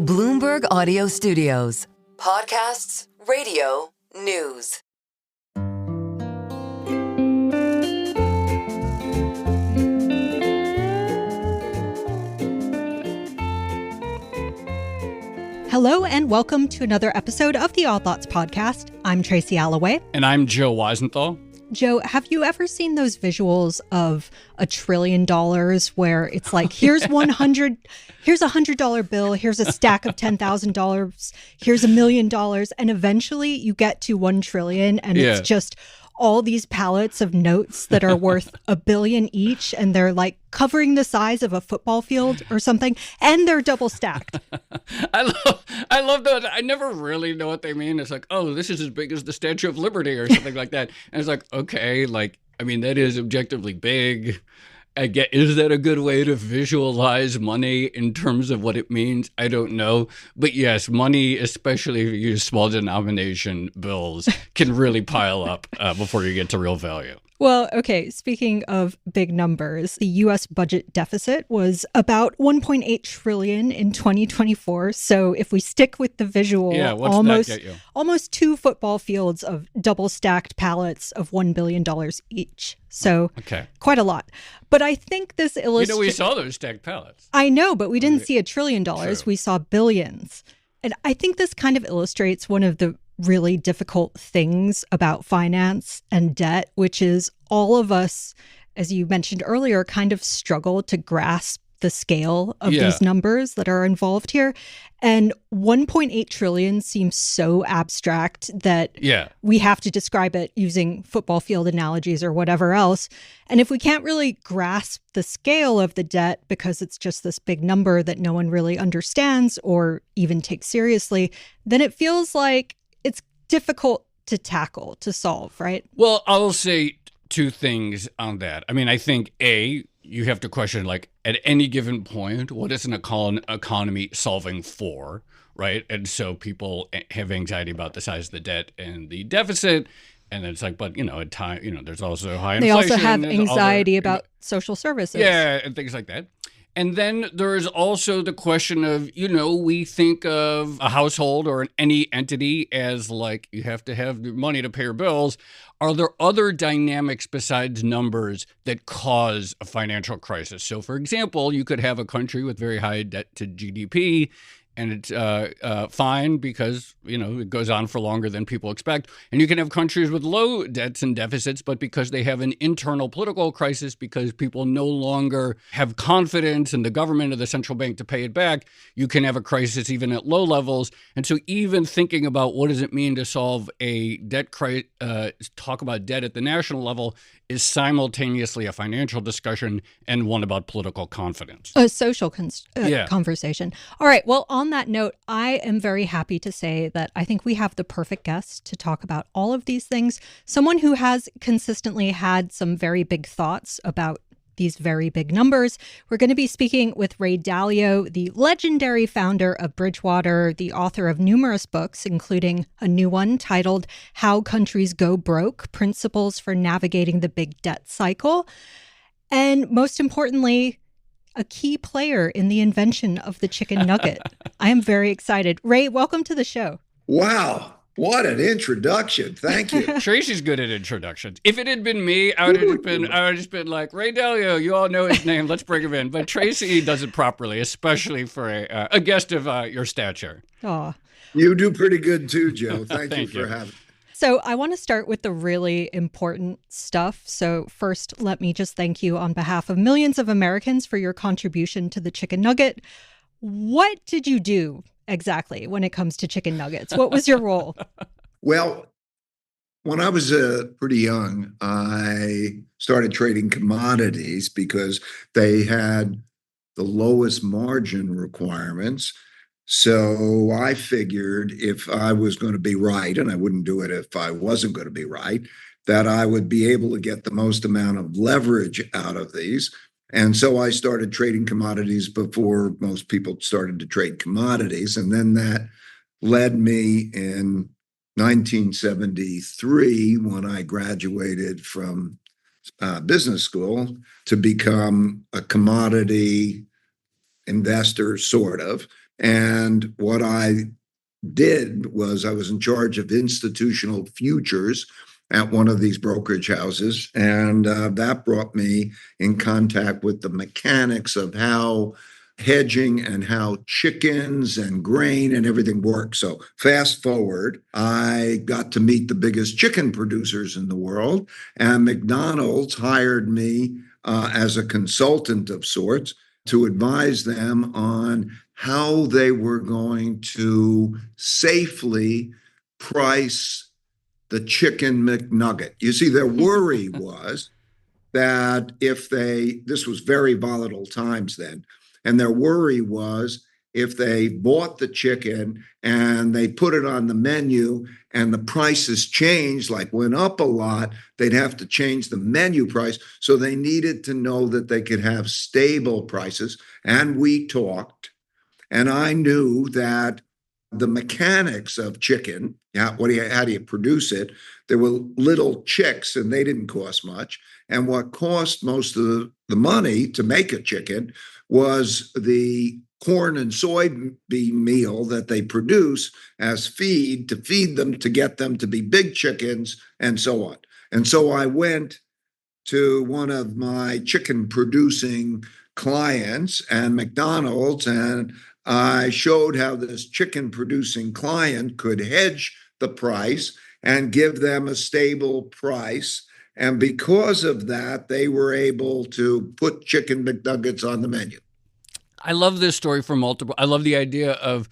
Bloomberg Audio Studios. Podcasts, radio, news. Hello and welcome to another episode of the Odd Lots podcast. I'm Tracy Alloway. And I'm Joe Weisenthal. Joe, have you ever seen those visuals of $1 trillion where it's like, here's here's $100 bill, here's a stack of $10,000, here's $1 million, and eventually you get to 1 trillion and it's just all these pallets of notes that are worth $1 billion each, and they're like covering the size of a football field or something, and they're double stacked. I love that. I never really know what they mean. It's like, oh, this is as big as the Statue of Liberty or something like that. And it's like, okay, that is objectively big. Is that a good way to visualize money in terms of what it means? I don't know. But yes, money, especially if you use small denomination bills, can really pile up before you get to real value. Well, okay, speaking of big numbers, the U.S. budget deficit was about $1.8 trillion in 2024. So if we stick with the visual, what's that get you? Almost 2 football fields of double stacked pallets of $1 billion each. So quite a lot. But I think this illustrates... we saw those stacked pallets. I know, but we didn't see $1 trillion. True. We saw billions. And I think this kind of illustrates one of the really difficult things about finance and debt, which is all of us, as you mentioned earlier, kind of struggle to grasp the scale of these numbers that are involved here. And 1.8 trillion seems so abstract that we have to describe it using football field analogies or whatever else. And if we can't really grasp the scale of the debt because it's just this big number that no one really understands or even takes seriously, then it feels like it's difficult to tackle, to solve, right? Well, I'll say 2 things on that. I mean, I think, A, you have to question, at any given point, what is an economy solving for, right? And so people have anxiety about the size of the debt and the deficit. And it's like, but, at time, there's also high inflation. They also have anxiety about social services. Yeah, and things like that. And then there is also the question of, we think of a household or any entity as you have to have money to pay your bills. Are there other dynamics besides numbers that cause a financial crisis? So, for example, you could have a country with very high debt to GDP, and it's fine because, it goes on for longer than people expect. And you can have countries with low debts and deficits, but because they have an internal political crisis, because people no longer have confidence in the government or the central bank to pay it back, you can have a crisis even at low levels. And so even thinking about what does it mean to solve a debt crisis, talk about debt at the national level, is simultaneously a financial discussion and one about political confidence. A social conversation. All right. Well, on that note, I am very happy to say that I think we have the perfect guest to talk about all of these things. Someone who has consistently had some very big thoughts about these very big numbers. We're going to be speaking with Ray Dalio, the legendary founder of Bridgewater, the author of numerous books, including a new one titled How Countries Go Broke: Principles for Navigating the Big Debt Cycle. And most importantly, a key player in the invention of the chicken nugget. I am very excited. Ray, welcome to the show. Wow. What an introduction. Thank you. Tracy's good at introductions. If it had been me, I would have just been like, Ray Dalio, you all know his name. Let's bring him in. But Tracy does it properly, especially for a guest of your stature. Aw. You do pretty good too, Joe. Thank you for having me. So I want to start with the really important stuff. So first, let me just thank you on behalf of millions of Americans for your contribution to the chicken nugget. What did you do exactly when it comes to chicken nuggets? What was your role? Well, when I was pretty young, I started trading commodities because they had the lowest margin requirements. So I figured if I was going to be right, and I wouldn't do it if I wasn't going to be right, that I would be able to get the most amount of leverage out of these. And so I started trading commodities before most people started to trade commodities. And then that led me in 1973, when I graduated from business school, to become a commodity investor, sort of, And what I did was I was in charge of institutional futures at one of these brokerage houses. And that brought me in contact with the mechanics of how hedging and how chickens and grain and everything works. So fast forward, I got to meet the biggest chicken producers in the world, and McDonald's hired me as a consultant of sorts to advise them on how they were going to safely price the chicken McNugget. You see, their worry was that this was very volatile times then, and their worry was if they bought the chicken and they put it on the menu and the prices changed, like went up a lot, they'd have to change the menu price. So they needed to know that they could have stable prices. And we talked, and I knew that the mechanics of chicken, how do you produce it? There were little chicks and they didn't cost much. And what cost most of the money to make a chicken was the corn and soybean meal that they produce as feed to feed them, to get them to be big chickens, and so on. And so I went to one of my chicken producing clients and McDonald's, and I showed how this chicken producing client could hedge the price and give them a stable price. And because of that, they were able to put chicken McNuggets on the menu. I love this story for multiple. I love the idea of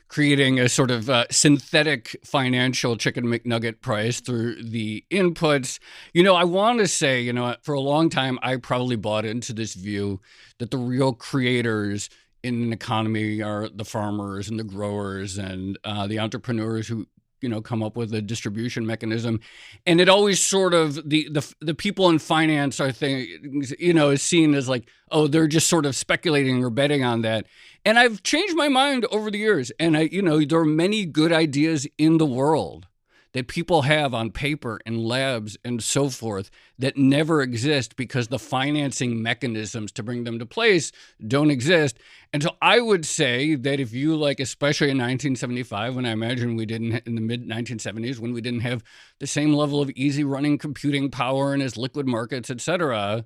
creating a sort of synthetic financial chicken McNugget price through the inputs. I want to say, for a long time, I probably bought into this view that the real creators in an economy are the farmers and the growers and the entrepreneurs who come up with a distribution mechanism. And it always sort of the people in finance are things, is seen as like, oh, they're just sort of speculating or betting on that. And I've changed my mind over the years. And there are many good ideas in the world that people have on paper in labs and so forth that never exist because the financing mechanisms to bring them to place don't exist. And so I would say that if you especially in 1975, when I imagine we didn't, in the mid 1970s, when we didn't have the same level of easy running computing power and as liquid markets, et cetera,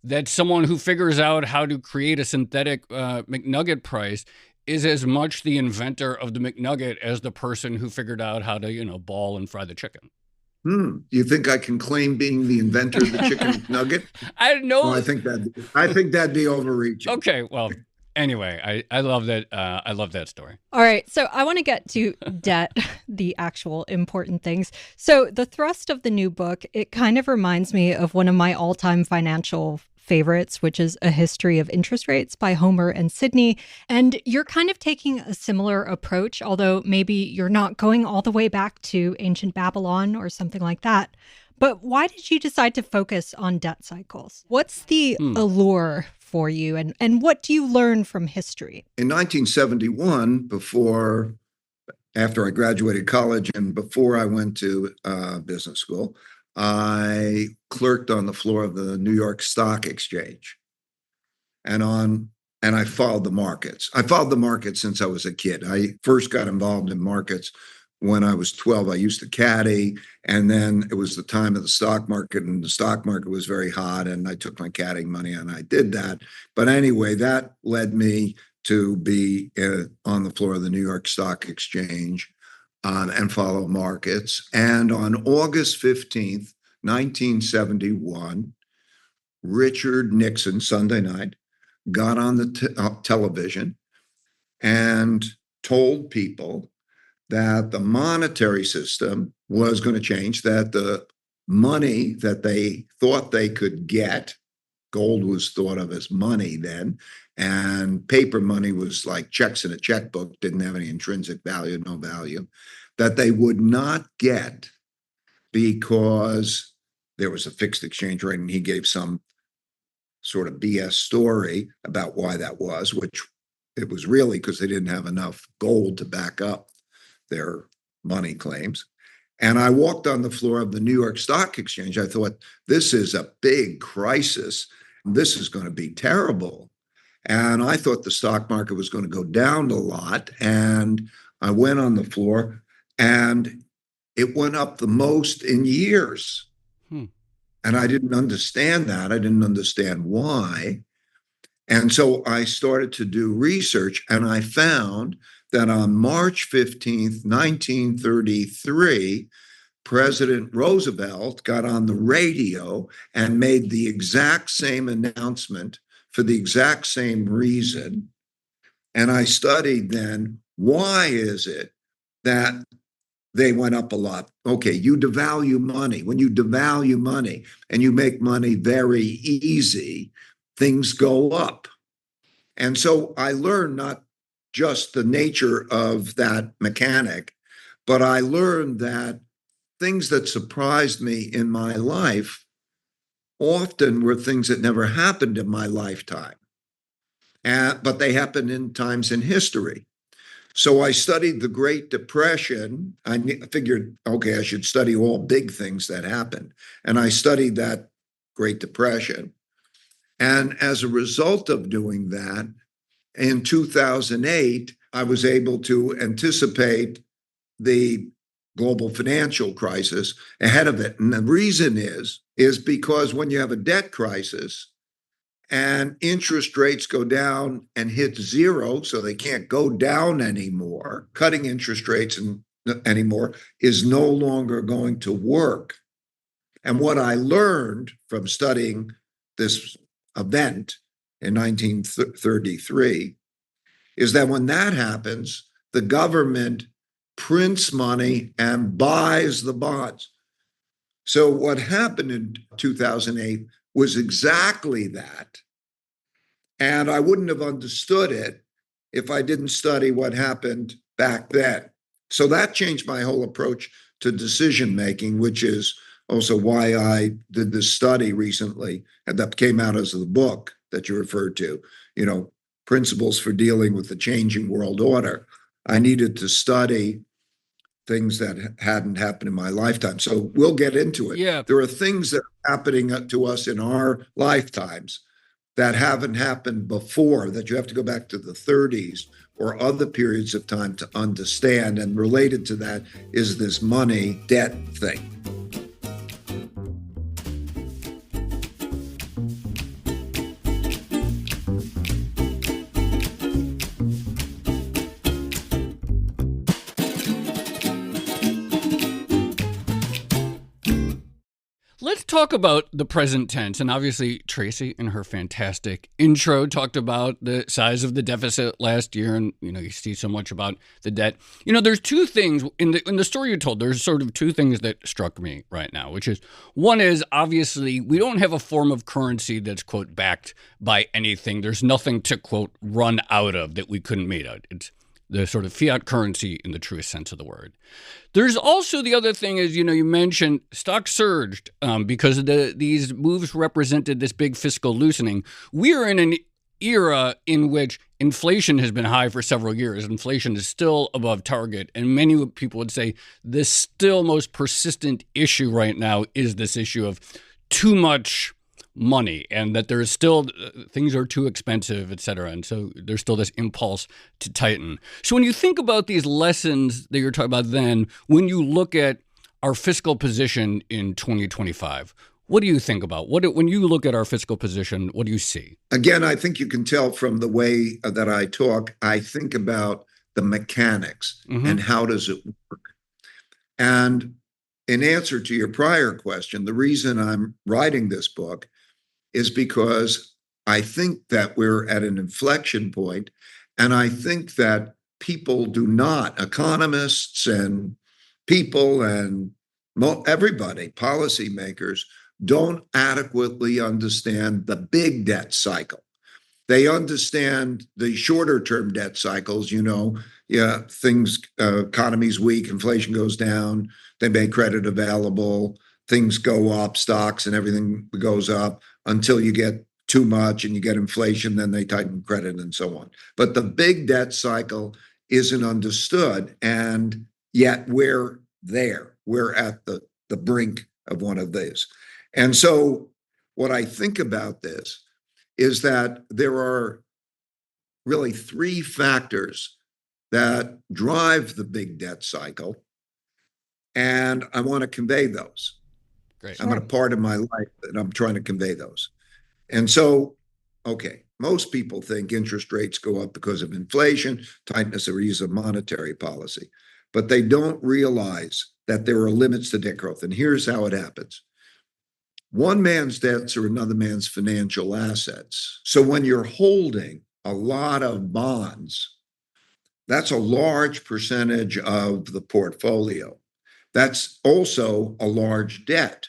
that someone who figures out how to create a synthetic McNugget price is as much the inventor of the McNugget as the person who figured out how to, ball and fry the chicken. You think I can claim being the inventor of the chicken nugget? I know. Well, I think that'd be overreaching. Okay, well, anyway, I love that. I love that story. All right, so I want to get to debt, the actual important things. So the thrust of the new book, it kind of reminds me of one of my all-time financial favorites, which is A History of Interest Rates by Homer and Sidney. And you're kind of taking a similar approach, although maybe you're not going all the way back to ancient Babylon or something like that. But why did you decide to focus on debt cycles? What's the allure for you, and what do you learn from history? In 1971, after I graduated college and before I went to business school, I clerked on the floor of the New York Stock Exchange, and I followed the markets. I followed the markets since I was a kid. I first got involved in markets when I was 12. I used to caddy, and then it was the time of the stock market, and the stock market was very hot, and I took my caddying money and I did that. But anyway, that led me to be on the floor of the New York Stock Exchange and follow markets. And on August 15th, 1971, Richard Nixon, Sunday night, got on the television and told people that the monetary system was going to change, that the money that they thought they could get, gold was thought of as money then, and paper money was like checks in a checkbook, didn't have any intrinsic value, no value, that they would not get because there was a fixed exchange rate, and he gave some sort of BS story about why that was, which it was really because they didn't have enough gold to back up their money claims. And I walked on the floor of the New York Stock Exchange. I thought, this is a big crisis. This is going to be terrible. And I thought the stock market was going to go down a lot. And I went on the floor and it went up the most in years. Hmm. And I didn't understand that. I didn't understand why. And so I started to do research, and I found that on March 15th, 1933, President Roosevelt got on the radio and made the exact same announcement for the exact same reason. And I studied then, why is it that they went up a lot? Okay, you devalue money. When you devalue money and you make money very easy, things go up. And so I learned not just the nature of that mechanic, but I learned that things that surprised me in my life often were things that never happened in my lifetime, but they happened in times in history. So I studied the Great Depression. I figured, okay, I should study all big things that happened. And I studied that Great Depression. And as a result of doing that, in 2008, I was able to anticipate the global financial crisis ahead of it. And the reason is because when you have a debt crisis and interest rates go down and hit zero, so they can't go down anymore, cutting interest rates anymore is no longer going to work. And what I learned from studying this event in 1933 is that when that happens, the government prints money and buys the bonds. So what happened in 2008 was exactly that. And I wouldn't have understood it if I didn't study what happened back then. So that changed my whole approach to decision making, which is also why I did this study recently, and that came out as the book that you referred to, Principles for Dealing with the Changing World Order. I needed to study things that hadn't happened in my lifetime. So we'll get into it. Yeah. There are things that are happening to us in our lifetimes that haven't happened before, that you have to go back to the 30s or other periods of time to understand. And related to that is this money debt thing. Let's talk about the present tense. And obviously, Tracy, in her fantastic intro, talked about the size of the deficit last year. And, you see so much about the debt. There's two things in the story you told. There's sort of two things that struck me right now, which is, one is, obviously, we don't have a form of currency that's, quote, backed by anything. There's nothing to, quote, run out of that we couldn't meet out. It's the sort of fiat currency in the truest sense of the word. There's also the other thing is, you mentioned stocks surged because these moves represented this big fiscal loosening. We are in an era in which inflation has been high for several years. Inflation is still above target. And many people would say the still most persistent issue right now is this issue of too much money, and that there's still things are too expensive, et cetera. And so there's still this impulse to tighten. So when you think about these lessons that you're talking about then, when you look at our fiscal position in 2025, what do you think about? When you look at our fiscal position, what do you see? Again, I think you can tell from the way that I talk, I think about the mechanics and how does it work. And in answer to your prior question, the reason I'm writing this book is because I think that we're at an inflection point, and I think that people do not, economists and people and everybody, policymakers, don't adequately understand the big debt cycle. They understand the shorter term debt cycles, economy's weak, inflation goes down, they make credit available, things go up, stocks and everything goes up until you get too much and you get inflation, then they tighten credit and so on. But the big debt cycle isn't understood. And yet we're there. We're at the brink of one of these. And so what I think about this is that there are really three factors that drive the big debt cycle. And I want to convey those. Great. I'm at a part of my life that I'm trying to convey those. And so, okay, most people think interest rates go up because of inflation, tightness or ease of monetary policy, but they don't realize that there are limits to debt growth. And here's how it happens. One man's debts are another man's financial assets. So when you're holding a lot of bonds, that's a large percentage of the portfolio. That's also a large debt.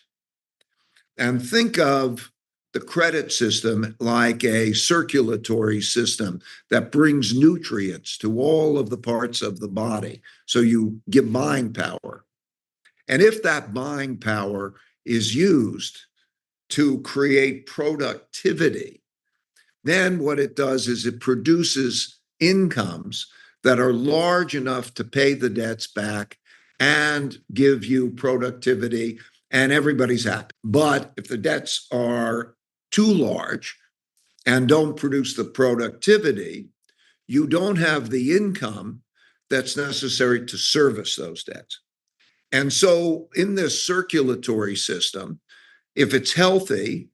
And think of the credit system like a circulatory system that brings nutrients to all of the parts of the body. So you give buying power. And if that buying power is used to create productivity, then what it does is it produces incomes that are large enough to pay the debts back and give you productivity, and everybody's happy. But if the debts are too large and don't produce the productivity, you don't have the income that's necessary to service those debts. And so in this circulatory system, if it's healthy,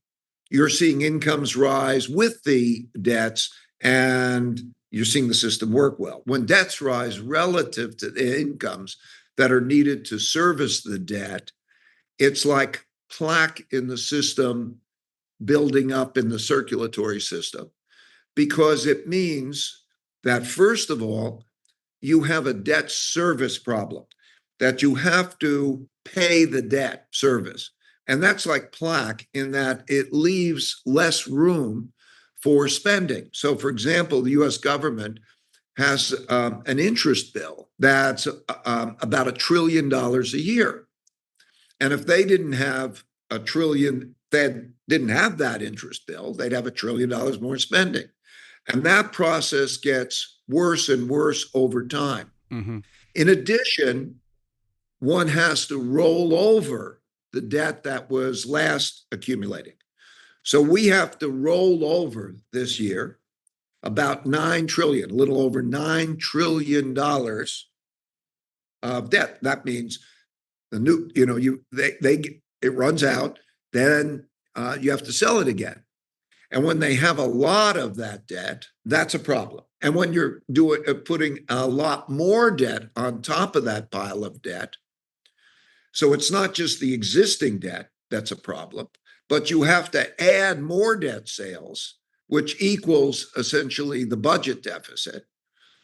you're seeing incomes rise with the debts and you're seeing the system work well. When debts rise relative to the incomes that are needed to service the debt, it's like plaque in the system building up in the circulatory system, because it means that, first of all, you have a debt service problem, that you have to pay the debt service. And that's like plaque in that it leaves less room for spending. So, for example, the US government has an interest bill that's about $1 trillion a year. And if they didn't have a trillion, they didn't have that interest bill, they'd have $1 trillion more spending. And that process gets worse and worse over time. Mm-hmm. In addition, one has to roll over the debt that was last accumulating. So we have to roll over this year about $9 trillion, a little over $9 trillion of debt. That means the new, it runs out, then you have to sell it again. And when they have a lot of that debt, that's a problem. And when you're putting a lot more debt on top of that pile of debt, so it's not just the existing debt that's a problem, but you have to add more debt sales, which equals essentially the budget deficit,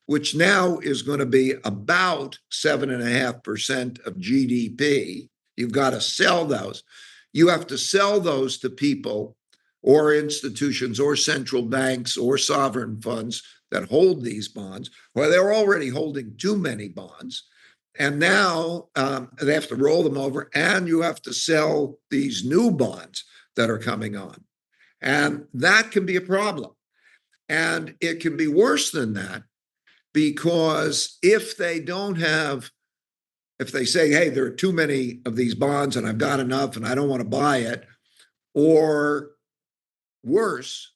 which now is going to be about 7.5% of GDP. You've got to sell those. You have to sell those to people or institutions or central banks or sovereign funds that hold these bonds, or they're already holding too many bonds. And now they have to roll them over, and you have to sell these new bonds that are coming on. And that can be a problem. And it can be worse than that, because if they say, hey, there are too many of these bonds and I've got enough and I don't want to buy it, or worse,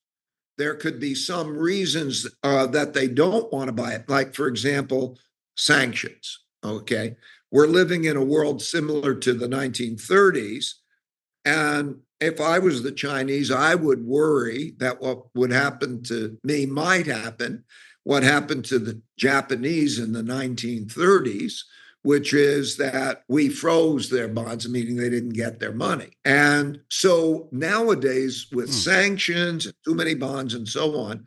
there could be some reasons that they don't want to buy it. Like, for example, sanctions. Okay. We're living in a world similar to the 1930s. And if I was the Chinese, I would worry that what would happen to me might happen, what happened to the Japanese in the 1930s, which is that we froze their bonds, meaning they didn't get their money. And so nowadays, with sanctions, too many bonds, and so on,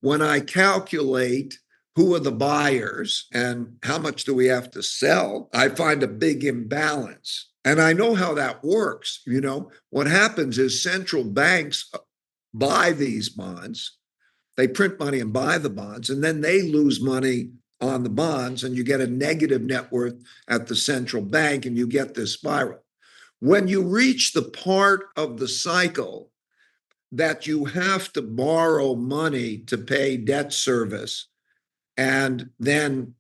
when I calculate who are the buyers and how much do we have to sell, I find a big imbalance. And I know how that works. What happens is central banks buy these bonds, they print money and buy the bonds, and then they lose money on the bonds, and you get a negative net worth at the central bank, and you get this spiral. When you reach the part of the cycle that you have to borrow money to pay debt service, and then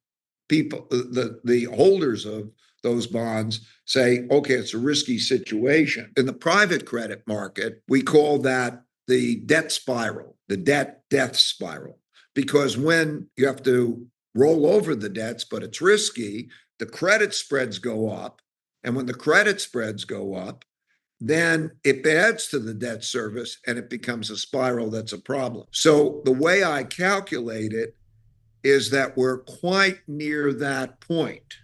people, the holders of those bonds say, okay, it's a risky situation. In the private credit market, we call that the debt spiral, the debt death spiral, because when you have to roll over the debts, but it's risky, the credit spreads go up. And when the credit spreads go up, then it adds to the debt service and it becomes a spiral that's a problem. So the way I calculate it is that we're quite near that point.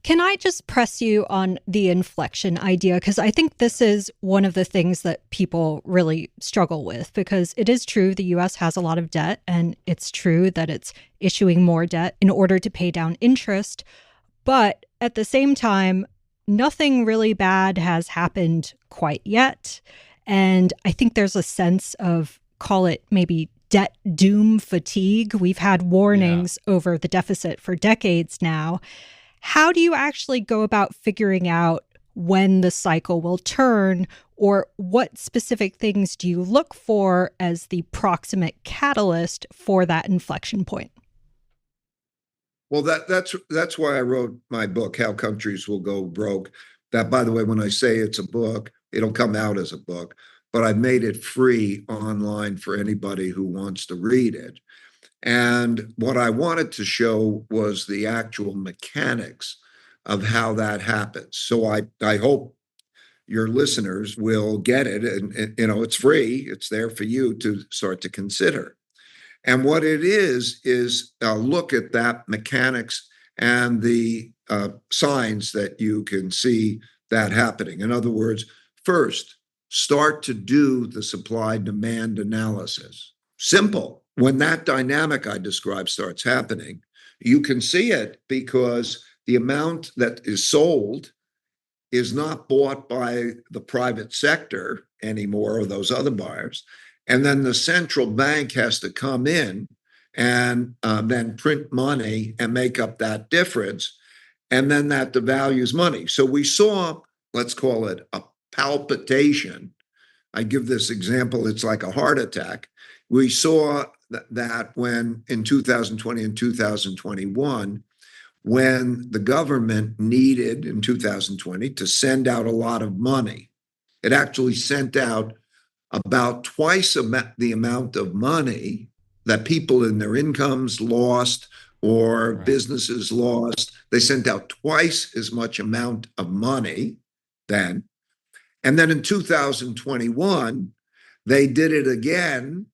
Can I just press you on the inflection idea? Because I think this is one of the things that people really struggle with, because it is true the US has a lot of debt, and it's true that it's issuing more debt in order to pay down interest. But at the same time, nothing really bad has happened quite yet. And I think there's a sense of, call it maybe debt doom fatigue. We've had warnings over the deficit for decades now. How do you actually go about figuring out when the cycle will turn, or what specific things do you look for as the proximate catalyst for that inflection point? Well, that's why I wrote my book, How Countries Will Go Broke. That, by the way, when I say it's a book, it'll come out as a book, but I've made it free online for anybody who wants to read it. And what I wanted to show was the actual mechanics of how that happens. So I hope your listeners will get it. And it's free. It's there for you to start to consider. And what it is look at that mechanics and the signs that you can see that happening. In other words, first, start to do the supply-demand analysis. Simple. When that dynamic I described starts happening, you can see it because the amount that is sold is not bought by the private sector anymore, or those other buyers. And then the central bank has to come in and then print money and make up that difference. And then that devalues money. So we saw, let's call it a palpitation. I give this example, it's like a heart attack. We saw that when in 2020 and 2021, when the government needed in 2020 to send out a lot of money, it actually sent out about twice the amount of money that people in their incomes lost or businesses lost. They sent out twice as much amount of money then. And then in 2021, they did it again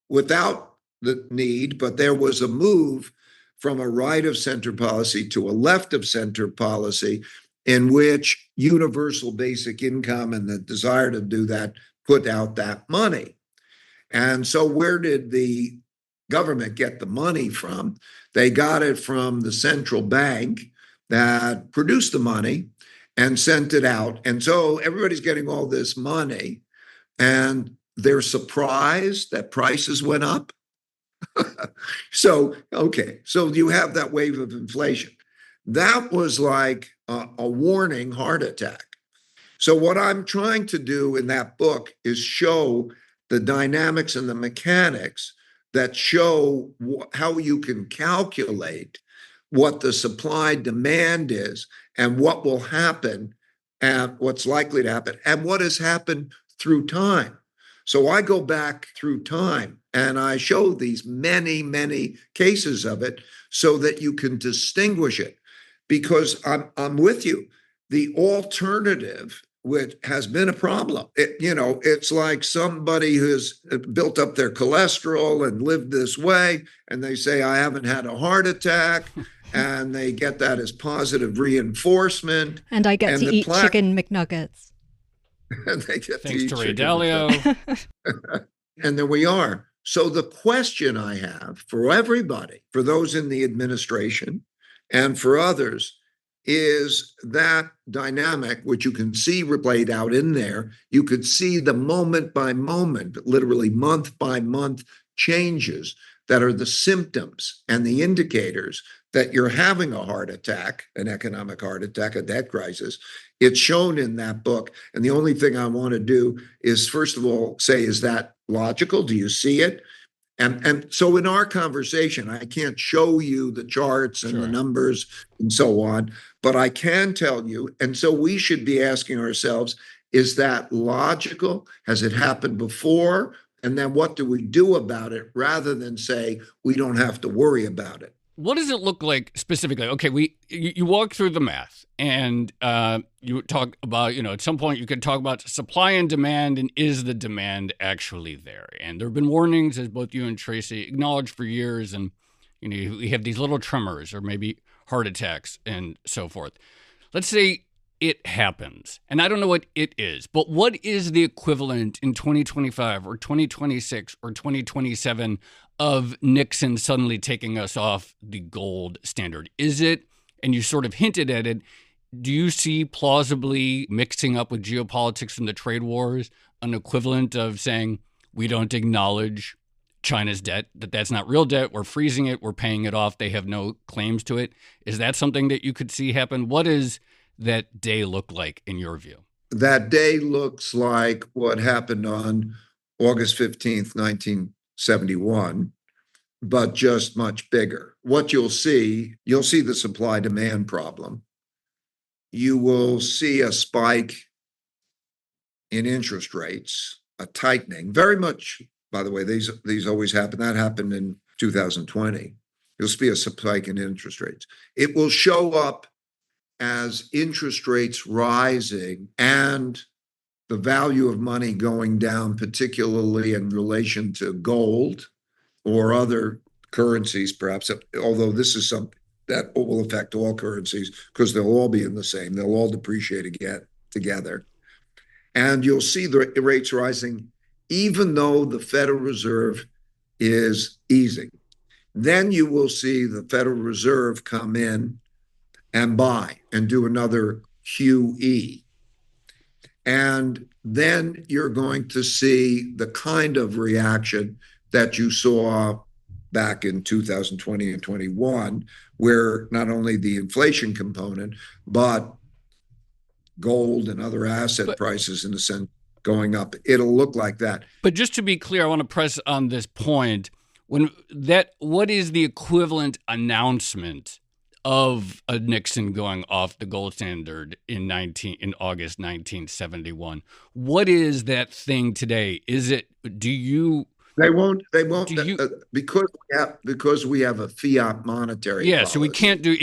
without the need, but there was a move from a right of center policy to a left of center policy in which universal basic income and the desire to do that put out that money. And so where did the government get the money from? They got it from the central bank that produced the money and sent it out. And so everybody's getting all this money and they're surprised that prices went up. So you have that wave of inflation. That was like a warning heart attack. So what I'm trying to do in that book is show the dynamics and the mechanics that show how you can calculate what the supply demand is and what will happen and what's likely to happen and what has happened through time. So I go back through time and I show these many, many cases of it so that you can distinguish it, because I'm with you. The alternative, which has been a problem, it's like somebody who's built up their cholesterol and lived this way, and they say, I haven't had a heart attack, and they get that as positive reinforcement. And I get to eat chicken McNuggets. And they get Thanks to Ray Dalio. And there we are. So the question I have for everybody, for those in the administration and for others, is that dynamic, which you can see replayed out in there. You could see the moment by moment, literally month by month changes that are the symptoms and the indicators that you're having a heart attack, an economic heart attack, a debt crisis. It's shown in that book. And the only thing I want to do is, first of all, say, is that logical? Do you see it? And so in our conversation, I can't show you the charts and the numbers and so on, but I can tell you. And so we should be asking ourselves, is that logical? Has it happened before? And then what do we do about it rather than say we don't have to worry about it? What does it look like specifically? Okay, you walk through the math, and you talk about, at some point you could talk about supply and demand, and is the demand actually there? And there have been warnings, as both you and Tracy acknowledged, for years, and we have these little tremors or maybe heart attacks and so forth. Let's say it happens, and I don't know what it is, but what is the equivalent in 2025 or 2026 or 2027 of Nixon suddenly taking us off the gold standard? Is it, and you sort of hinted at it, do you see plausibly mixing up with geopolitics and the trade wars an equivalent of saying we don't acknowledge China's debt, that's not real debt, we're freezing it, we're paying it off, they have no claims to it? Is that something that you could see happen? What does that day look like in your view? That day looks like what happened on August 15th, 1971, but just much bigger. What you'll see the supply-demand problem. You will see a spike in interest rates, a tightening, very much, by the way, these always happen. That happened in 2020. You'll see a spike in interest rates. It will show up as interest rates rising and the value of money going down, particularly in relation to gold or other currencies, perhaps, although this is something that will affect all currencies because they'll all be in the same. They'll all depreciate again together. And you'll see the rates rising, even though the Federal Reserve is easing. Then you will see the Federal Reserve come in and buy and do another QE. And then you're going to see the kind of reaction that you saw back in 2020 and 21, where not only the inflation component, but gold and other asset prices, in a sense, going up. It'll look like that. But just to be clear, I want to press on this point. What is the equivalent announcement of a Nixon going off the gold standard in August 1971? What is that thing today? Is it? They won't. Because we have a fiat monetary. Yeah, policy. so it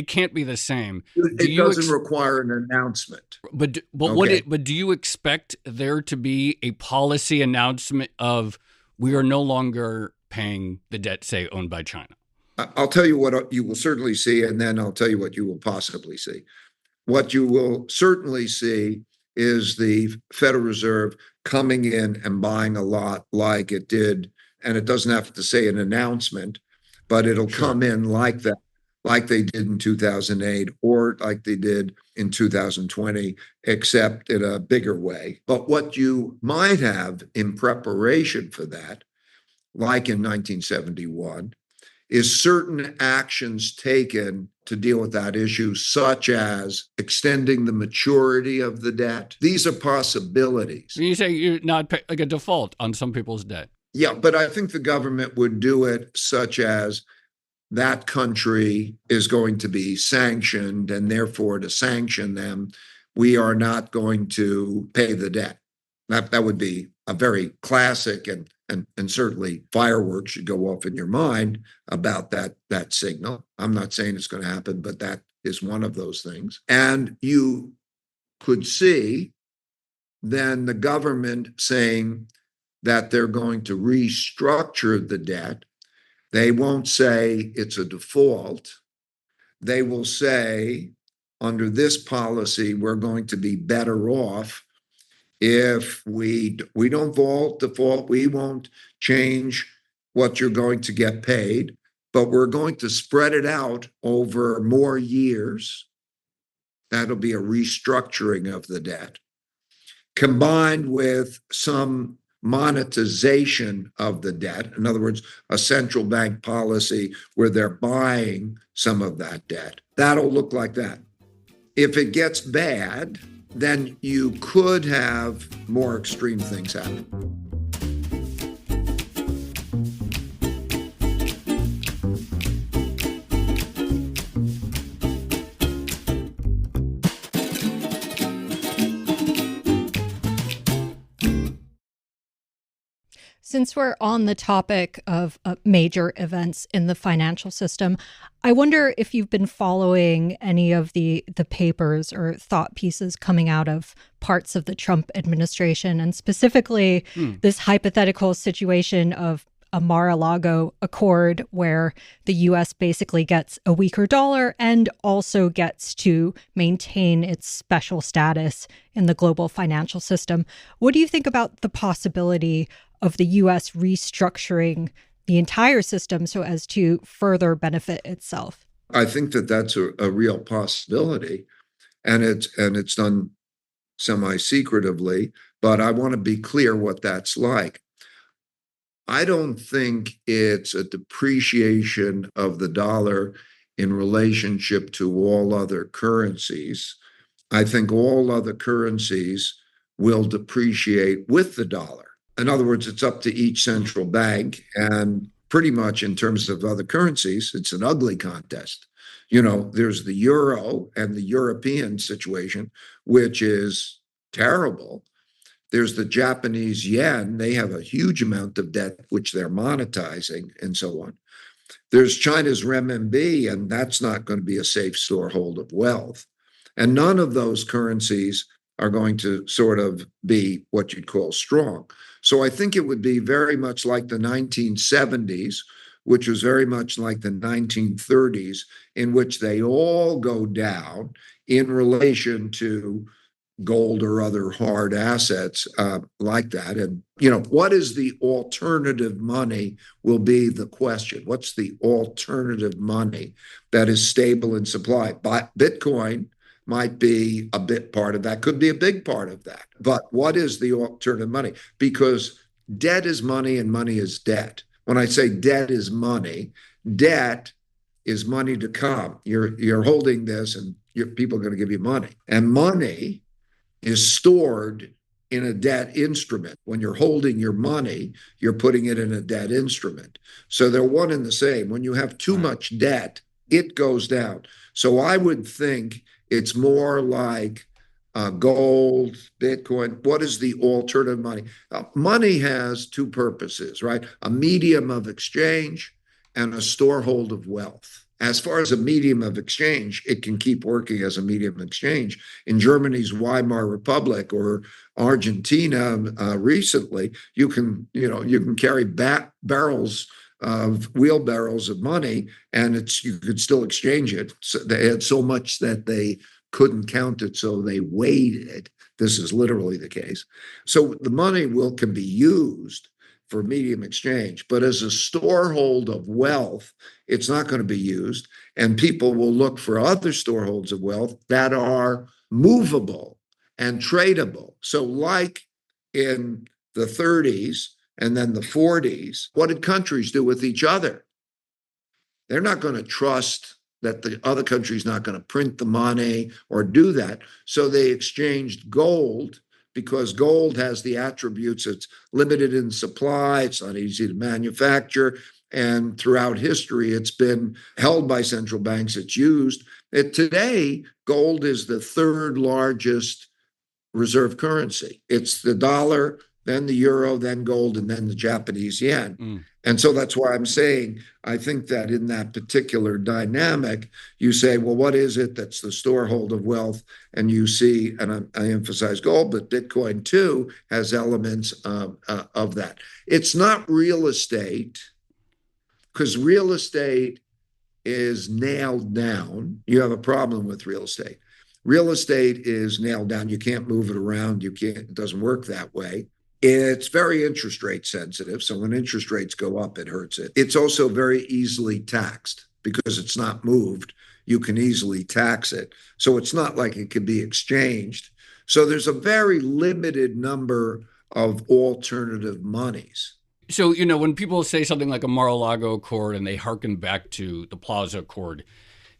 can't be the same. It doesn't require an announcement. But Okay. do you expect there to be a policy announcement of we are no longer paying the debt, say, owned by China? I'll tell you what you will certainly see, and then I'll tell you what you will possibly see. What you will certainly see is the Federal Reserve coming in and buying a lot like it did, and it doesn't have to say an announcement, but it'll come in like that, like they did in 2008 or like they did in 2020, except in a bigger way. But what you might have in preparation for that, like in 1971, is certain actions taken to deal with that issue, such as extending the maturity of the debt. These are possibilities. You say you're not like a default on some people's debt. Yeah, but I think the government would do it such as that country is going to be sanctioned, and therefore to sanction them, we are not going to pay the debt. That would be a very classic and certainly fireworks should go off in your mind about that signal. I'm not saying it's going to happen, but that is one of those things. And you could see then the government saying that they're going to restructure the debt. They won't say it's a default. They will say, under this policy, we're going to be better off if we don't default, we won't change what you're going to get paid, but we're going to spread it out over more years. That'll be a restructuring of the debt, combined with some monetization of the debt. In other words, a central bank policy where they're buying some of that debt. That'll look like that. If it gets bad, then you could have more extreme things happen. Since we're on the topic of major events in the financial system, I wonder if you've been following any of the papers or thought pieces coming out of parts of the Trump administration, and specifically this hypothetical situation of a Mar-a-Lago Accord, where the U.S. basically gets a weaker dollar and also gets to maintain its special status in the global financial system. What do you think about the possibility of the U.S. restructuring the entire system so as to further benefit itself? I think that that's a real possibility, and it's done semi-secretively, but I want to be clear what that's like. I don't think it's a depreciation of the dollar in relationship to all other currencies. I think all other currencies will depreciate with the dollar. In other words, it's up to each central bank. And pretty much in terms of other currencies, it's an ugly contest. There's the euro and the European situation, which is terrible. There's the Japanese yen. They have a huge amount of debt, which they're monetizing, and so on. There's China's renminbi, and that's not going to be a safe storehold of wealth. And none of those currencies are going to sort of be what you'd call strong. So I think it would be very much like the 1970s, which was very much like the 1930s, in which they all go down in relation to gold or other hard assets like that. And, what is the alternative money will be the question. What's the alternative money that is stable in supply? Bitcoin might be a bit part of that, could be a big part of that. But what is the alternative money? Because debt is money and money is debt. When I say debt is money to come. You're holding this and people are going to give you money. And money is stored in a debt instrument. When you're holding your money, you're putting it in a debt instrument. So they're one and the same. When you have too much debt, it goes down. So I would think it's more like gold, Bitcoin. What is the alternative money? Money has two purposes, right? A medium of exchange and a storehold of wealth. As far as a medium of exchange, it can keep working as a medium of exchange. In Germany's Weimar Republic or Argentina recently, you can carry wheelbarrows of money, and you could still exchange it. So they had so much that they couldn't count it, so they weighed it. This is literally the case. So the money can be used for medium exchange, but as a storehold of wealth, it's not going to be used. And people will look for other storeholds of wealth that are movable and tradable. So like in the 30s and then the 40s, what did countries do with each other? They're not going to trust that the other country's not going to print the money or do that. So they exchanged gold, because gold has the attributes. It's limited in supply. It's not easy to manufacture. And throughout history, it's been held by central banks. It's used. Today, gold is the third largest reserve currency. It's the dollar, then the euro, then gold, and then the Japanese yen. And so that's why I'm saying, I think that in that particular dynamic, you say, well, what is it that's the storehold of wealth? And you see, and I emphasize gold, but Bitcoin too has elements of that. It's not real estate, because real estate is nailed down. You have a problem with real estate. Real estate is nailed down. You can't move it around. It doesn't work that way. It's very interest rate sensitive. So when interest rates go up, it hurts it. It's also very easily taxed because it's not moved. You can easily tax it. So it's not like it can be exchanged. So there's a very limited number of alternative monies. So, when people say something like a Mar-a-Lago Accord and they hearken back to the Plaza Accord,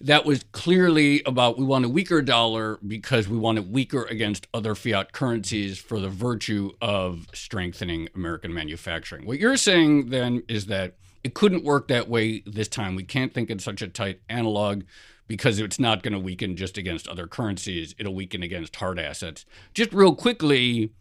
that was clearly about we want a weaker dollar because we want it weaker against other fiat currencies for the virtue of strengthening American manufacturing. What you're saying then is that it couldn't work that way this time. We can't think in such a tight analog because it's not going to weaken just against other currencies. It'll weaken against hard assets. Just real quickly,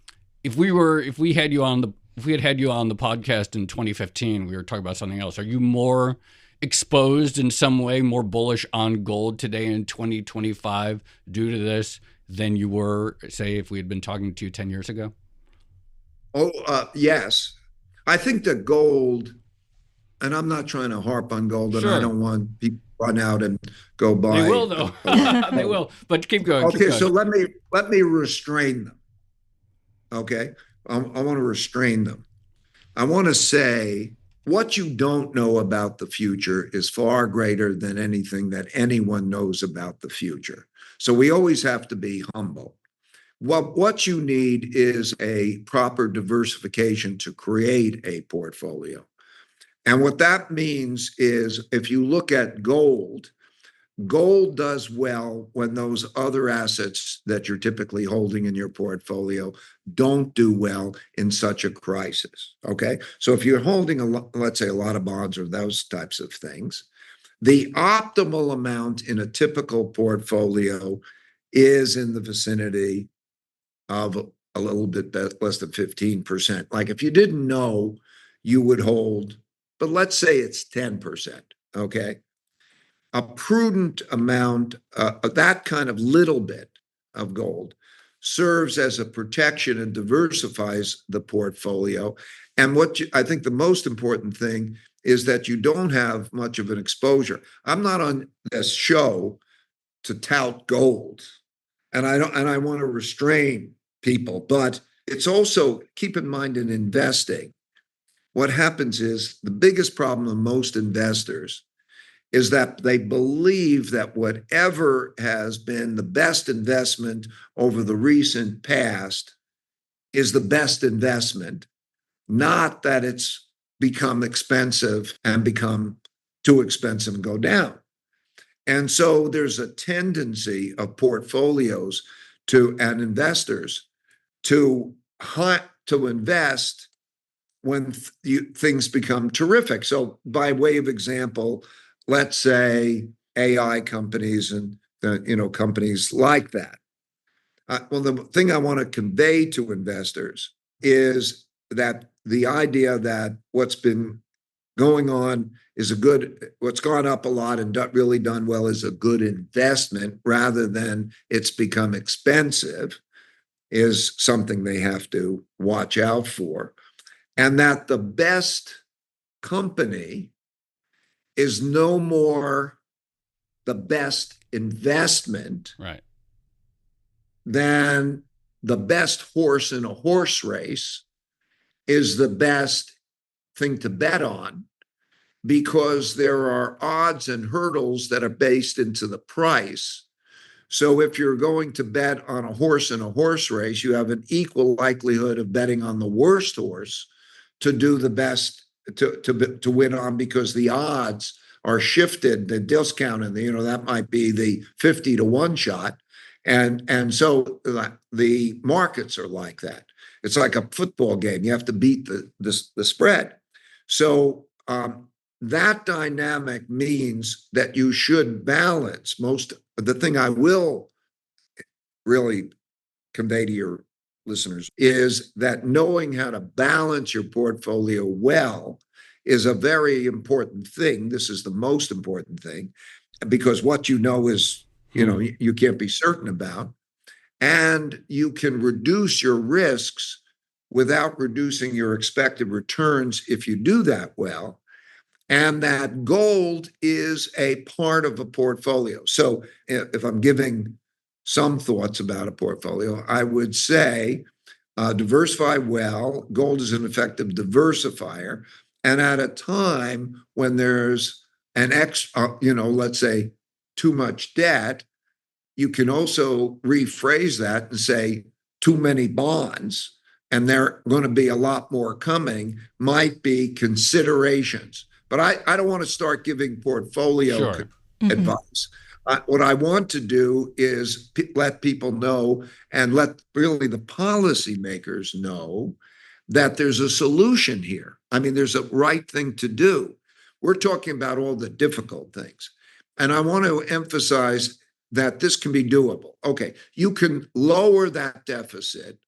if we had you on if we had you on the podcast in 2015, we were talking about something else. Are you more exposed in some way, more bullish on gold today in 2025 due to this than you were, say, if we had been talking to you 10 years ago? Oh, yes. I think that gold, and I'm not trying to harp on gold, and I Sure. don't want people to run out and go buy. They will, though. They will. But keep going. Okay, Keep going. so let me restrain them. Okay, I want to restrain them. I want to say what you don't know about the future is far greater than anything that anyone knows about the future. So we always have to be humble. What you need is a proper diversification to create a portfolio. And what that means is if you look at gold, gold does well when those other assets that you're typically holding in your portfolio don't do well in such a crisis. Okay. So if you're holding, let's say, a lot of bonds or those types of things, the optimal amount in a typical portfolio is in the vicinity of a little bit less than 15%. Like if you didn't know, you would hold, but let's say it's 10%. Okay. A prudent amount, that kind of little bit of gold serves as a protection and diversifies the portfolio. And I think the most important thing is that you don't have much of an exposure. I'm not on this show to tout gold, and I want to restrain people, but it's also, keep in mind, in investing, what happens is the biggest problem of most investors is that they believe that whatever has been the best investment over the recent past is the best investment, not that it's become expensive and become too expensive and go down. And so there's a tendency of portfolios and investors to invest when things become terrific. So by way of example, let's say AI companies and companies like that. Well, the thing I want to convey to investors is that the idea that what's been going on is what's gone up a lot and really done well is a good investment rather than it's become expensive is something they have to watch out for. And that the best company is no more the best investment Right. than the best horse in a horse race is the best thing to bet on, because there are odds and hurdles that are based into the price. So if you're going to bet on a horse in a horse race, you have an equal likelihood of betting on the worst horse to do the best to win on, because the odds are shifted, the discount, and that might be the 50-1 shot. And so the markets are like that. It's like a football game. You have to beat the spread. So that dynamic means that you should balance the thing I will really convey to your listeners is that knowing how to balance your portfolio well is a very important thing. This is the most important thing, because what you know is, you can't be certain about, and you can reduce your risks without reducing your expected returns if you do that well. And that gold is a part of a portfolio. So if I'm giving some thoughts about a portfolio, I would say diversify well. Gold is an effective diversifier. And at a time when there's let's say too much debt, you can also rephrase that and say too many bonds, and there are going to be a lot more coming, might be considerations. But I don't want to start giving portfolio advice. What I want to do is let people know, and let really the policymakers know, that there's a solution here. I mean, there's a right thing to do. We're talking about all the difficult things. And I want to emphasize that this can be doable. Okay, you can lower that deficit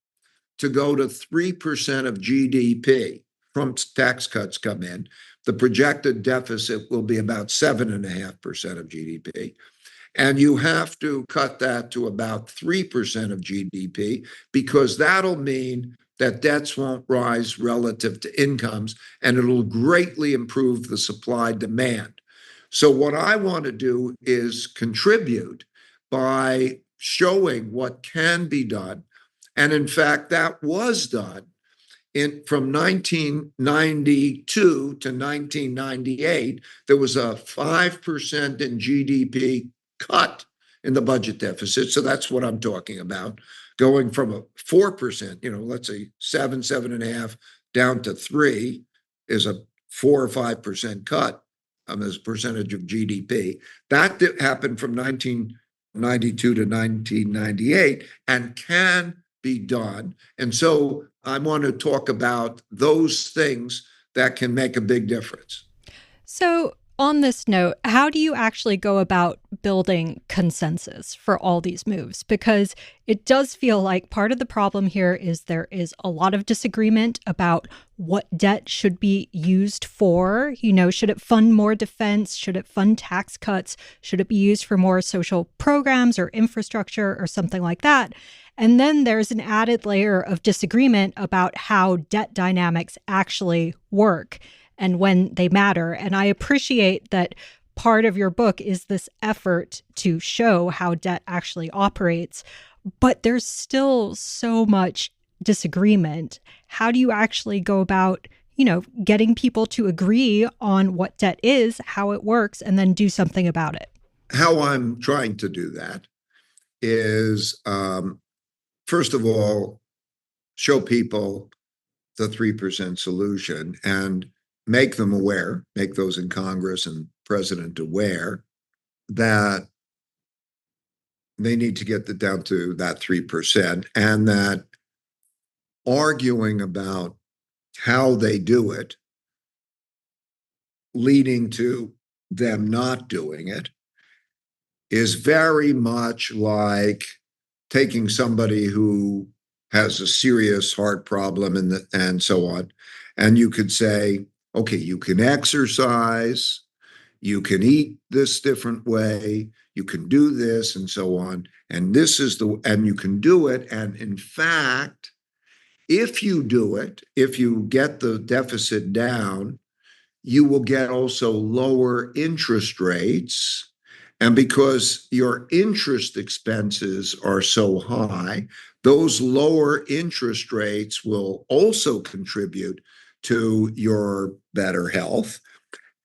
to go to 3% of GDP from tax cuts come in. The projected deficit will be about 7.5% of GDP. And you have to cut that to about 3% of GDP, because that'll mean that debts won't rise relative to incomes, and it'll greatly improve the supply demand. So what I want to do is contribute by showing what can be done. And in fact, that was done from 1992 to 1998. There was a 5% in GDP cut in the budget deficit. So that's what I'm talking about. Going from a 4%, let's say 7.5, down to 3 is a 4 or 5% cut as a percentage of GDP. That happened from 1992 to 1998 and can be done. And so I want to talk about those things that can make a big difference. So on this note, how do you actually go about building consensus for all these moves? Because it does feel like part of the problem here is there is a lot of disagreement about what debt should be used for. Should it fund more defense? Should it fund tax cuts? Should it be used for more social programs or infrastructure or something like that? And then there's an added layer of disagreement about how debt dynamics actually work and when they matter. And I appreciate that part of your book is this effort to show how debt actually operates, but there's still so much disagreement. How do you actually go about, getting people to agree on what debt is, how it works, and then do something about it? How I'm trying to do that is, first of all, show people the 3% solution and make them aware, make those in Congress and president aware that they need to get down to that 3%, and that arguing about how they do it, leading to them not doing it, is very much like taking somebody who has a serious heart problem and so on, and you could say, okay, you can exercise, you can eat this different way, you can do this and so on, and you can do it. And in fact, if you do it, if you get the deficit down, you will get also lower interest rates. And because your interest expenses are so high, those lower interest rates will also contribute to your better health.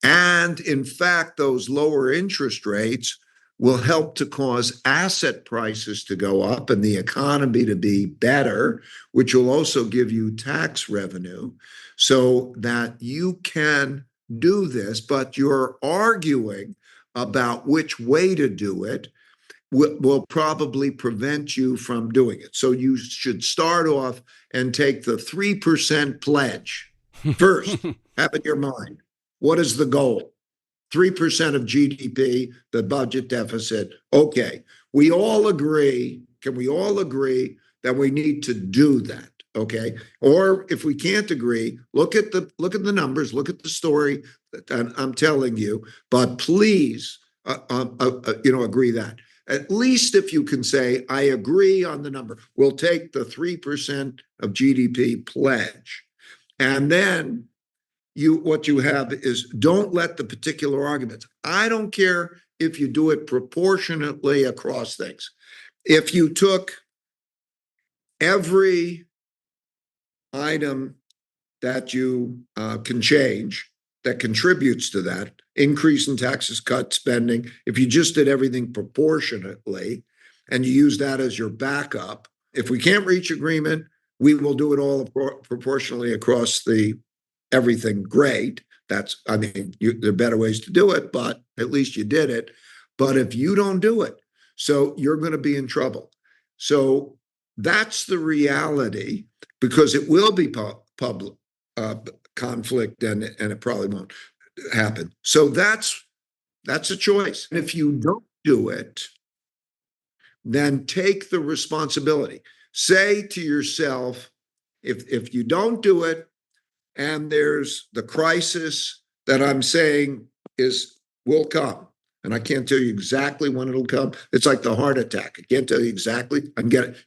And in fact, those lower interest rates will help to cause asset prices to go up and the economy to be better, which will also give you tax revenue so that you can do this. But you're arguing about which way to do it will probably prevent you from doing it. So you should start off and take the 3% pledge first. Have in your mind, what is the goal? 3% of GDP, the budget deficit. Okay, we all agree. Can we all agree that we need to do that? Okay, or if we can't agree, look at the numbers, look at the story that I'm telling you. But please, agree that. At least if you can say, I agree on the number, we'll take the 3% of GDP pledge, and then what you have is, don't let the particular arguments. I don't care if you do it proportionately across things. If you took every item that you can change that contributes to that increase in taxes, cut spending, if you just did everything proportionately and you use that as your backup, if we can't reach agreement, we will do it all proportionally across everything. Great. There are better ways to do it, but at least you did it. But if you don't do it, so you're going to be in trouble. So that's the reality, because it will be public conflict, and it probably won't happen. So that's a choice. And if you don't do it, then take the responsibility. Say to yourself, If you don't do it, and there's the crisis that I'm saying will come. And I can't tell you exactly when it'll come. It's like the heart attack. I can't tell you exactly.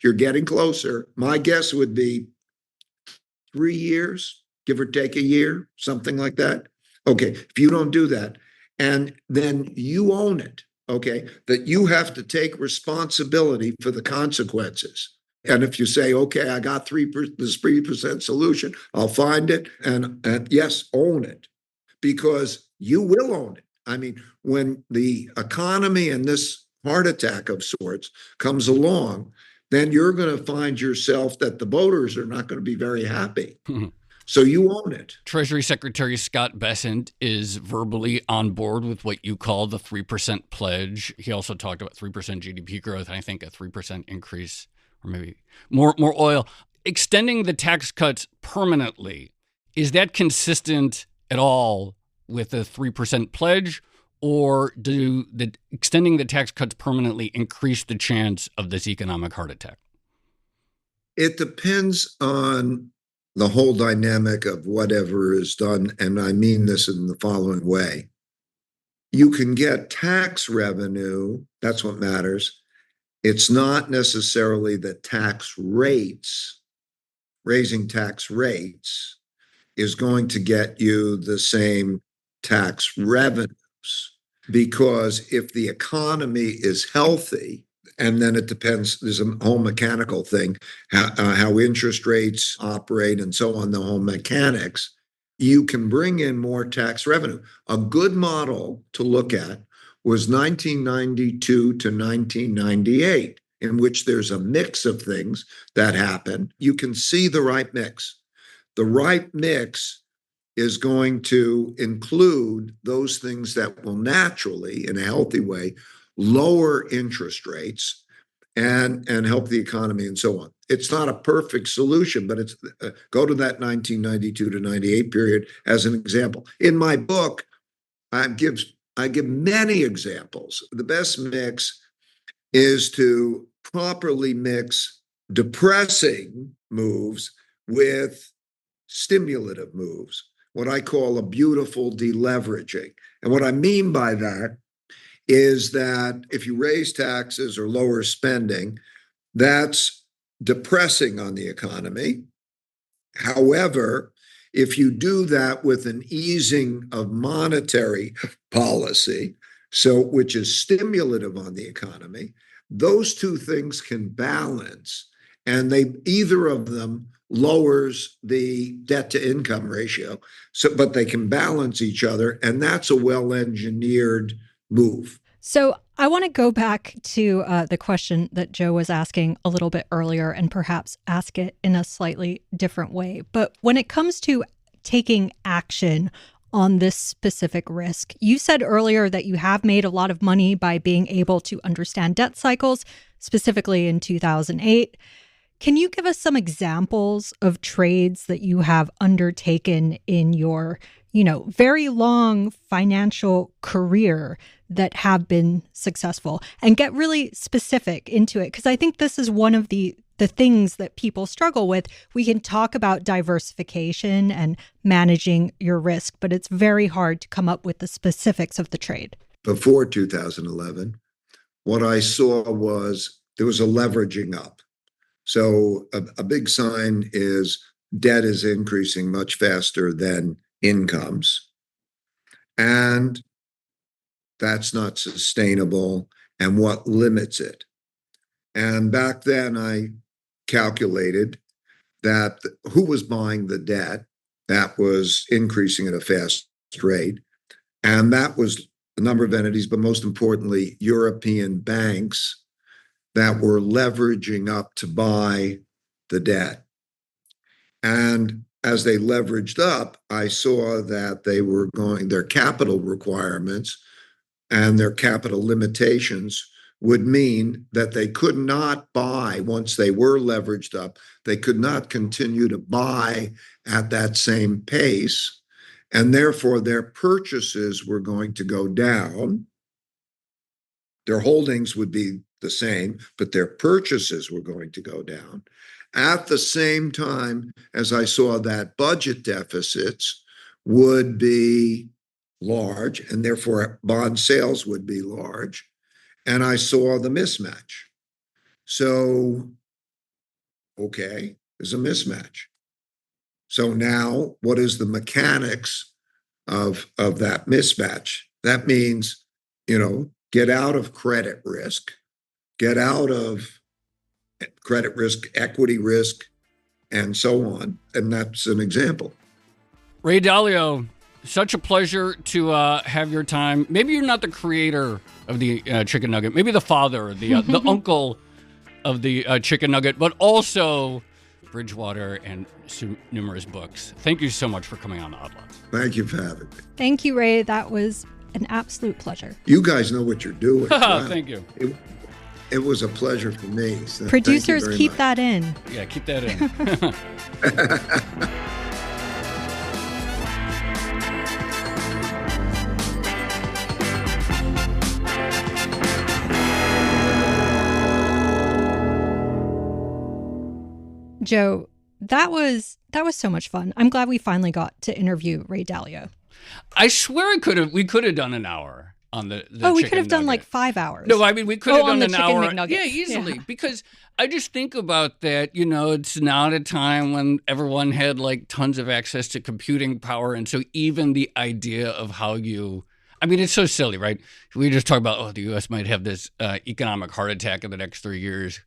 You're getting closer. My guess would be 3 years, give or take a year, something like that. Okay, if you don't do that, and then you own it, okay, that you have to take responsibility for the consequences. And if you say, okay, I got this 3% solution, I'll find it, and yes, own it, because you will own it. I mean, when the economy and this heart attack of sorts comes along, then you're going to find yourself that the voters are not going to be very happy. So you own it. Treasury Secretary Scott Bessent is verbally on board with what you call the 3% pledge. He also talked about 3% GDP growth, and I think a 3% increase, or maybe more oil. Extending the tax cuts permanently, is that consistent at all with the 3% pledge, or do extending the tax cuts permanently increase the chance of this economic heart attack? It depends on the whole dynamic of whatever is done. And I mean this in the following way. You can get tax revenue. That's what matters. It's not necessarily the tax rates. Raising tax rates is going to get you the same tax revenues, because if the economy is healthy, and then it depends, there's a whole mechanical thing, how interest rates operate and so on, the whole mechanics, you can bring in more tax revenue. A good model to look at was 1992 to 1998, in which there's a mix of things that happen. You can see the right mix. The right mix is going to include those things that will naturally, in a healthy way, lower interest rates and help the economy and so on. It's not a perfect solution, but it's go to that 1992 to 98 period as an example. In my book, I give many examples. The best mix is to properly mix depressing moves with stimulative moves, what I call a beautiful deleveraging. And what I mean by that is that if you raise taxes or lower spending, that's depressing on the economy. However, if you do that with an easing of monetary policy, which is stimulative on the economy, those two things can balance, and either of them lowers the debt to income ratio. But they can balance each other, and that's a well-engineered move. So I want to go back to the question that Joe was asking a little bit earlier and perhaps ask it in a slightly different way. But when it comes to taking action on this specific risk, you said earlier that you have made a lot of money by being able to understand debt cycles, specifically in 2008. Can you give us some examples of trades that you have undertaken in your, very long financial career that have been successful, and get really specific into it? Because I think this is one of the things that people struggle with. We can talk about diversification and managing your risk, but it's very hard to come up with the specifics of the trade. Before 2011, what I saw was there was a leveraging up. So a big sign is debt is increasing much faster than incomes. And that's not sustainable. And what limits it? And back then I calculated that who was buying the debt that was increasing at a fast rate. And that was a number of entities, but most importantly, European banks that were leveraging up to buy the debt. And as they leveraged up, I saw that their capital requirements and their capital limitations would mean that they could not buy, once they were leveraged up, they could not continue to buy at that same pace. And therefore, their purchases were going to go down. Their holdings would be the same, but their purchases were going to go down. At the same time as I saw that budget deficits would be large, and therefore bond sales would be large, and I saw the mismatch. So, okay, there's a mismatch. So now, what is the mechanics of that mismatch? That means, get out of credit risk, get out of credit risk, equity risk, and so on. And that's an example. Ray Dalio, such a pleasure to have your time. Maybe you're not the creator of the chicken nugget, maybe the father, the uncle of the chicken nugget, but also Bridgewater and numerous books. Thank you so much for coming on the Odd Lots. Thank you for having me. Thank you, Ray. That was an absolute pleasure. You guys know what you're doing. Wow. Thank you. It was a pleasure for me. So producers, keep much. that in. Yeah, keep that in. Joe, that was so much fun. I'm glad we finally got to interview Ray Dalio. I swear we could have done an hour on the we could have done nugget. like 5 hours. No, I mean, we could have done an hour. McNugget. Yeah, easily. Yeah. Because I just think about that, it's not a time when everyone had like tons of access to computing power. And so even the idea of how it's so silly, right? We just talk about, the U.S. might have this economic heart attack in the next 3 years.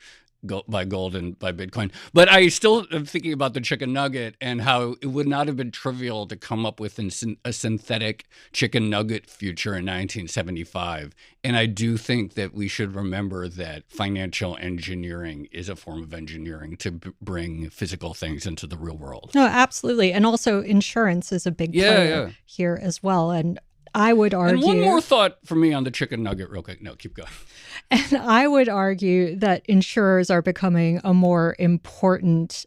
By gold and by Bitcoin. But I still am thinking about the chicken nugget and how it would not have been trivial to come up with a synthetic chicken nugget future in 1975. And I do think that we should remember that financial engineering is a form of engineering to bring physical things into the real world. No, absolutely. And also insurance is a big player here as well. And I would argue... And one more thought for me on the chicken nugget real quick. No, keep going. And I would argue that insurers are becoming a more important,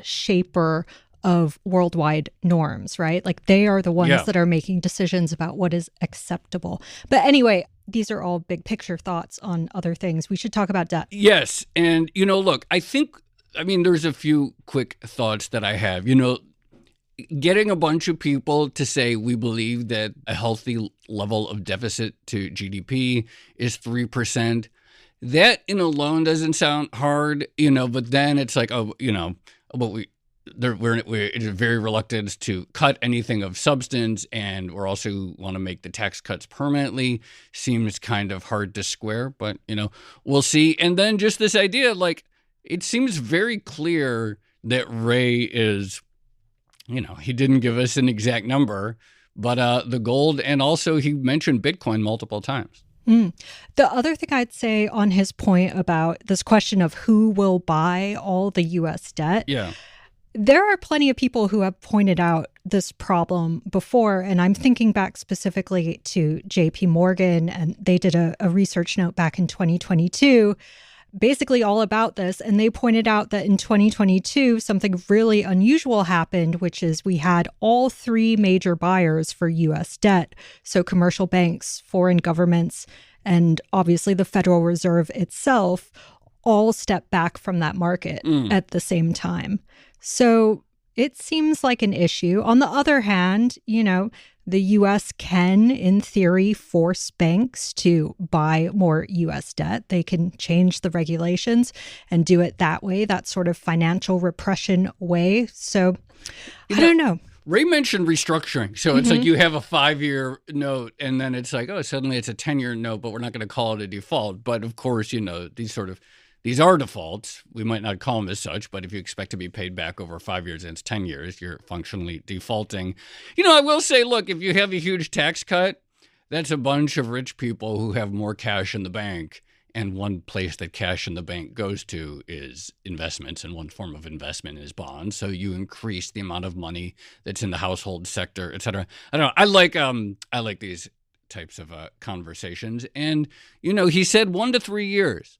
shaper of worldwide norms, right? Like they are the ones that are making decisions about what is acceptable. But anyway, these are all big picture thoughts on other things. We should talk about debt. Yes. And, look, there's a few quick thoughts that I have. Getting a bunch of people to say we believe that a healthy level of deficit to GDP is 3%, that in alone doesn't sound hard, but then it's like, we're very reluctant to cut anything of substance, and we're also want to make the tax cuts permanently. Seems kind of hard to square, but, we'll see. And then just this idea, like, it seems very clear that Ray is... he didn't give us an exact number, but the gold, and also he mentioned Bitcoin multiple times. The other thing I'd say on his point about this question of who will buy all the U.S. debt, there are plenty of people who have pointed out this problem before, and I'm thinking back specifically to J.P. Morgan, and they did a research note back in 2022 basically all about this. And they pointed out that in 2022, something really unusual happened, which is we had all three major buyers for U.S. debt. So commercial banks, foreign governments, and obviously the Federal Reserve itself all step back from that market at the same time. So it seems like an issue. On the other hand, the U.S. can, in theory, force banks to buy more U.S. debt. They can change the regulations and do it that way, that sort of financial repression way. So I don't know. Ray mentioned restructuring. So it's like you have a 5-year note and then it's like, suddenly it's a 10-year note, but we're not going to call it a default. But of course, these are defaults. We might not call them as such, but if you expect to be paid back over 5 years and it's 10 years, you're functionally defaulting. I will say, look, if you have a huge tax cut, that's a bunch of rich people who have more cash in the bank. And one place that cash in the bank goes to is investments, and one form of investment is bonds. So you increase the amount of money that's in the household sector, et cetera. I don't know. I like these types of conversations. And, he said 1 to 3 years.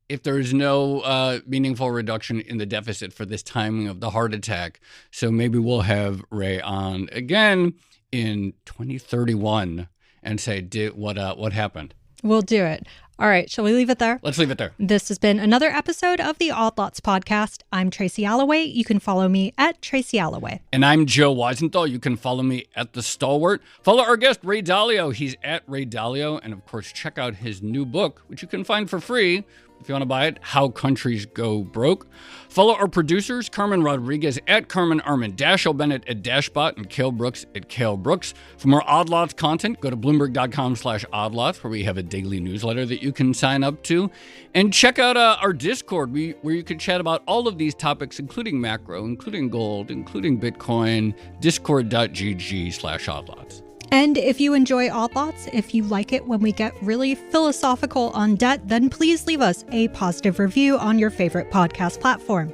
If there's no meaningful reduction in the deficit for this timing of the heart attack. So maybe we'll have Ray on again in 2031 and say, what happened? We'll do it. All right, shall we leave it there? Let's leave it there. This has been another episode of the Odd Lots podcast. I'm Tracy Alloway. You can follow me at Tracy Alloway. And I'm Joe Weisenthal. You can follow me at The Stalwart. Follow our guest, Ray Dalio. He's at Ray Dalio. And of course, check out his new book, which you can find for free if you want to buy it, How Countries Go Broke. Follow our producers, Carmen Rodriguez at Carmen Armin, Dashiell Bennett at Dashbot, and Cale Brooks at Cale Brooks. For more Odd Lots content, go to Bloomberg.com/oddlots, where we have a daily newsletter that you can sign up to. And check out our Discord, where you can chat about all of these topics, including macro, including gold, including Bitcoin, discord.gg/oddlots. And if you enjoy Odd Lots, if you like it when we get really philosophical on debt, then please leave us a positive review on your favorite podcast platform.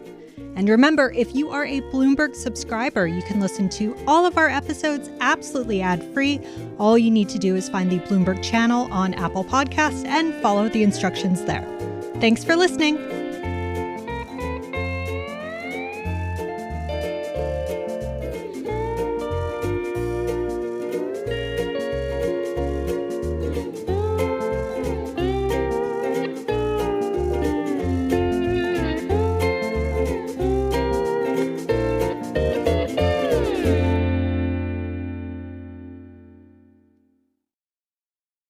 And remember, if you are a Bloomberg subscriber, you can listen to all of our episodes absolutely ad-free. All you need to do is find the Bloomberg channel on Apple Podcasts and follow the instructions there. Thanks for listening.